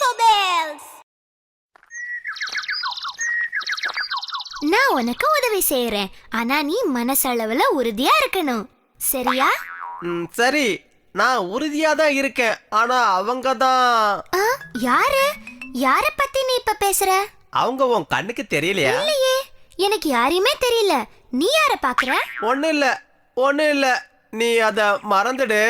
Jingle bells! நான் உனக்கு உதவி செய்யறேன். ஆனா நீ மனசளவுல உறுதியா இருக்கணும். சரியா? சரி, நான் உறுதியா தான் இருக்கேன். ஆனா அவங்க தான். யாரு? யார பத்தி நீ இப்ப பேசுற? அவங்க உன் கண்ணுக்கு தெரியலையா? இல்லையே, எனக்கு யாரையுமே தெரியல. நீ யார பாக்குற? ஒண்ணு இல்ல, நீ அத மறந்துடு.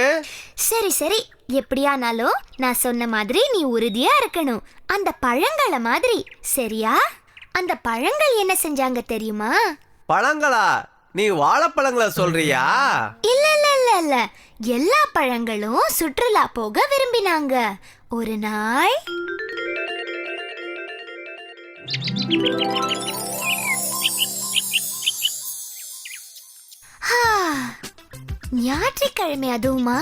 சரி சரி, எப்படியானாலும் நான் சொன்ன மாதிரி நீ உறுதியா இருக்கணும். அந்த பழங்கள மாதிரி, சரியா? அந்த பழங்கள் என்ன செஞ்சாங்க தெரியுமா? பழங்களா? நீ வாழைப்பழங்கள சொல்றியா? இல்ல இல்ல இல்ல இல்ல, எல்லா பழங்களும் சுற்றுலா போக விரும்பினாங்க. ஒரு நாள் ஞாயிற்றுக்கிழமை, அதுவுமா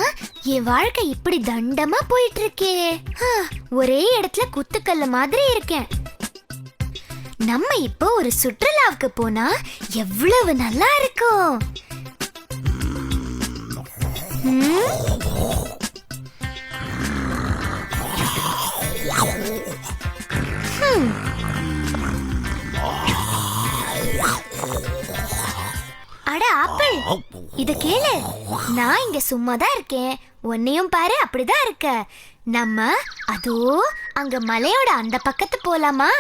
என் வாழ்க்கை இப்படி தண்டமா போயிட்டு இருக்கே. ஒரே இடத்துல குத்துக்கல்ல மாதிரி இருக்கேன். நம்ம இப்போ ஒரு சுற்றுலாவுக்கு போனா எவ்வளவு நல்லா இருக்கும். அட ஆப்பிள், இத கேளு. நான் இங்க சும்மா தான் இருக்கேன். உன்னையும் பாரு, அப்படிதான் இருக்க. நம்ம அதோ அங்க மலையோட அந்த பக்கத்து போலாமா?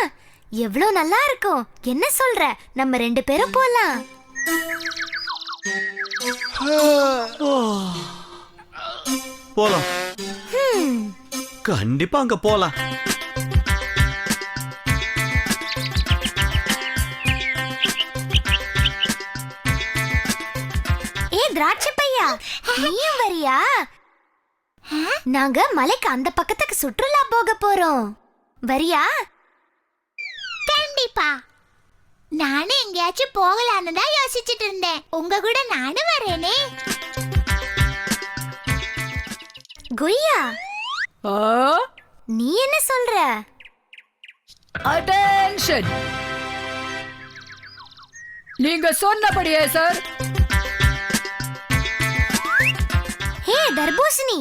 எவ்வளவு நல்லா இருக்கும். என்ன சொல்ற? நம்ம 2 பேரும் போலாம். போலாம், கண்டிப்பா அங்க போலாம். ஏ திராட்சை பையா, நீயும் வரியா? நாங்க மலைக்கு அந்த பக்கத்துக்கு சுற்றுலா போக போறோம். வரியா? கண்டிப்பா. நானும் எங்கேயாச்சும் போகலான்னு தான் யோசிச்சுட்டு இருந்தேன். உங்க கூட நானும் வரேனே. கொய்யா, நீ என்ன சொல்ற? அட்டென்ஷன்! நீங்க சொன்னபடியே சார். ஹே தர்பூசணி,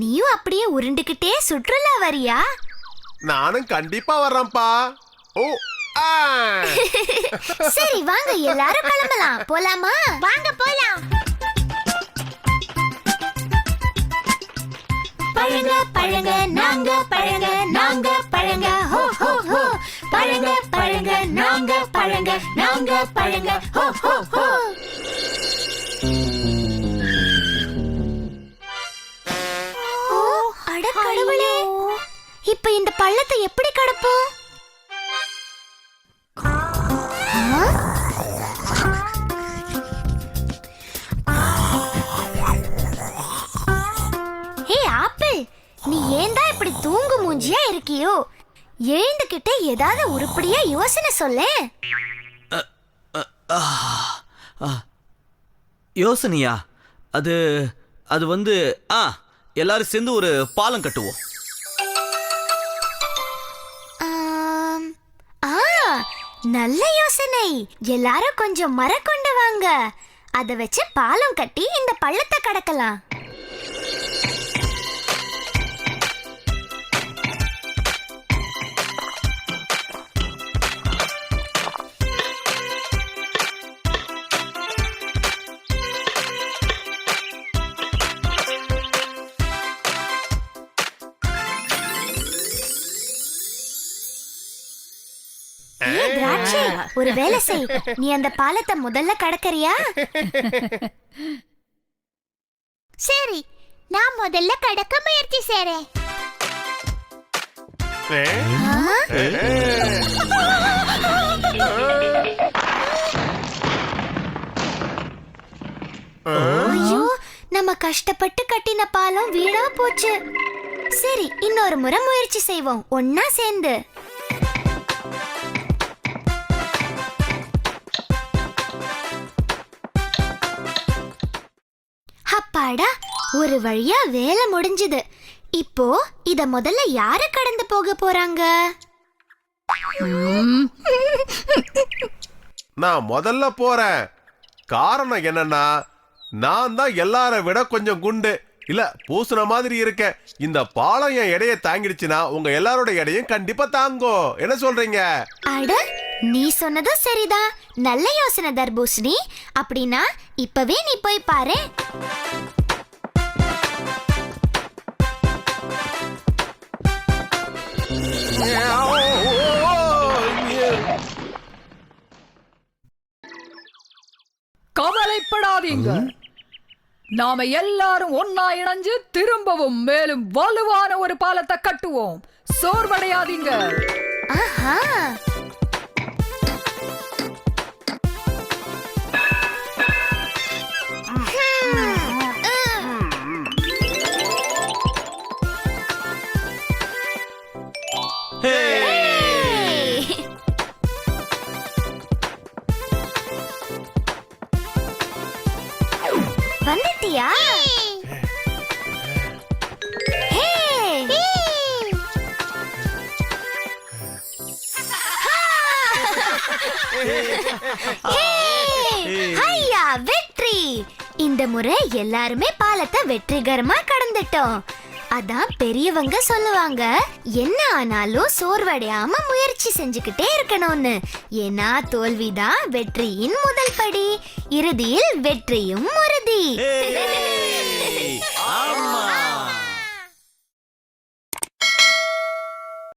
நீயும் அப்படியே உருண்டுகிட்டே சுற்றுலா வரியா? நானும் கண்டிப்பா வர்றேன்ப்பா. ஓ சரி வாங்க, எல்லாரும் கிளம்பலாம். போலாமா? வாங்க போலாம். பழங்க பழங்க நாங்க, பழங்க நாங்க, பழங்க ஹோ ஹோ ஹோ. பழங்க பழங்க நாங்க, பழங்க நாங்க, பழங்க ஹோ ஹோ ஹோ. ஓ அட கடவுளே, இப்ப இந்த பள்ளத்தை எப்படி கடப்போம்? ஹே ஆப்பிள், நீ ஏன்டா இப்படி தூங்கு மூஞ்சியா இருக்கியோ? எழுந்துகிட்டே ஏதாவது உருப்படியா யோசனை சொல்லேன். யோசனையா? அது அது வந்து எல்லாரும் சேர்ந்து ஒரு பாலம் கட்டுவோம். நல்ல யோசனை. எல்லாரும் கொஞ்சம் மரம் கொண்டு வாங்க. அத வச்சு பாலம் கட்டி இந்த பள்ளத்தை கடக்கலாம். திராட்சை, ஒரு வேலை செய். நீ அந்த பாலத்தை முதல்ல கடக்கறியா? சரி, நான் முதல்ல கடக்க முயற்சி செய்றேன். ஐயோ, நம்ம கஷ்டப்பட்டு கட்டின பாலம் வீணா போச்சு. சரி, இன்னொரு முறை முயற்சி செய்வோம், ஒன்னா சேர்ந்து. அப்பாடா, ஒரு வழியா வேலை முடிஞ்சது. இப்போ இத முதல்ல யாரு கடந்து போக போறாங்க? நான் முதல்ல போறேன். காரணம் என்னன்னா, நான் தான் எல்லார விட கொஞ்சம் குண்டு. இல்ல பூசுன மாதிரி இருக்க. இந்த பாலம் என் எடையை தாங்கிடுச்சுன்னா உங்க எல்லாரோட எடையும் கண்டிப்பா தாங்கும். என்ன சொல்றீங்க? அட நீ சொன்னதும் சரிதான். நல்ல யோசனை தர்பூசணி. அப்படின்னா இப்பவே நீ போய் பாரு. கவலைப்படாதீங்க. நாம எல்லாரும் ஒன்னா இணைஞ்சு திரும்பவும் மேலும் வலுவான ஒரு பாலத்தை கட்டுவோம். சோர்வடையாதீங்க. ஆஹா, வந்துட்டியா? ஹே! ஹையா, வெற்றி! இந்த முறை எல்லாருமே பாலத்தை வெற்றிகரமா கடந்துட்டோம். அதான் பெரியவங்க சொல்லுவாங்க, என்ன ஆனாலும் சோர்வடையாம முயற்சி செஞ்சுக்கிட்டே இருக்கணும்னு. ஏன்னா தோல்விதான் வெற்றியின் முதல் படி. இறுதியில் வெற்றியும் உறுதி.